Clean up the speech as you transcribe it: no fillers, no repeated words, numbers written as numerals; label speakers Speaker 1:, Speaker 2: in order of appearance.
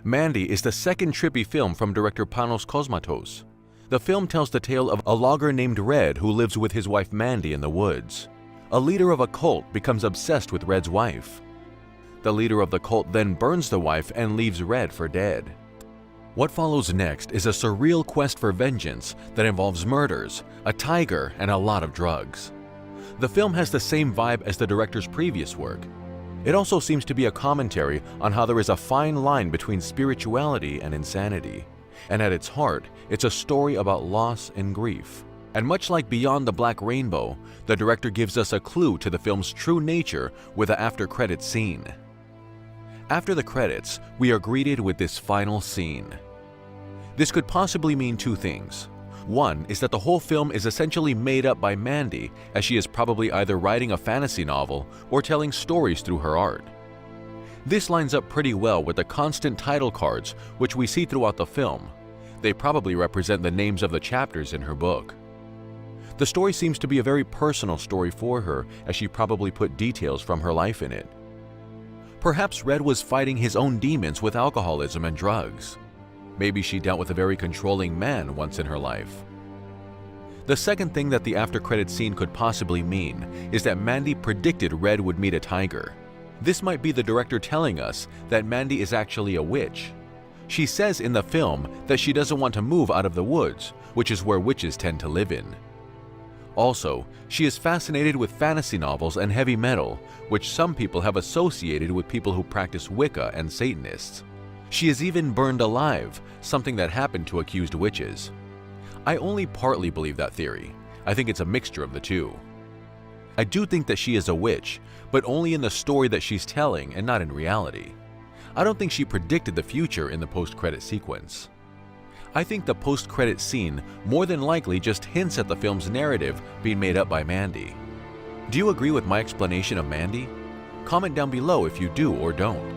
Speaker 1: Mandy is the second trippy film from director Panos Cosmatos. The film tells the tale of a logger named Red who lives with his wife Mandy in the woods. A leader of a cult becomes obsessed with Red's wife. The leader of the cult then burns the wife and leaves Red for dead. What follows next is a surreal quest for vengeance that involves murders, a tiger, and a lot of drugs. The film has the same vibe as the director's previous work. It also seems to be a commentary on how there is a fine line between spirituality and insanity. And at its heart, it's a story about loss and grief. And much like Beyond the Black Rainbow, the director gives us a clue to the film's true nature with the after-credits scene. After the credits, we are greeted with this final scene. This could possibly mean two things. One is that the whole film is essentially made up by Mandy, as she is probably either writing a fantasy novel or telling stories through her art. This lines up pretty well with the constant title cards which we see throughout the film. They probably represent the names of the chapters in her book. The story seems to be a very personal story for her, as she probably put details from her life in it. Perhaps Red was fighting his own demons with alcoholism and drugs. Maybe she dealt with a very controlling man once in her life. The second thing that the after-credits scene could possibly mean is that Mandy predicted Red would meet a tiger. This might be the director telling us that Mandy is actually a witch. She says in the film that she doesn't want to move out of the woods, which is where witches tend to live in. Also, she is fascinated with fantasy novels and heavy metal, which some people have associated with people who practice Wicca and Satanists. She is even burned alive, something that happened to accused witches. I only partly believe that theory. I think it's a mixture of the two. I do think that she is a witch, but only in the story that she's telling and not in reality. I don't think she predicted the future in the post-credit sequence. I think the post-credit scene more than likely just hints at the film's narrative being made up by Mandy. Do you agree with my explanation of Mandy? Comment down below if you do or don't.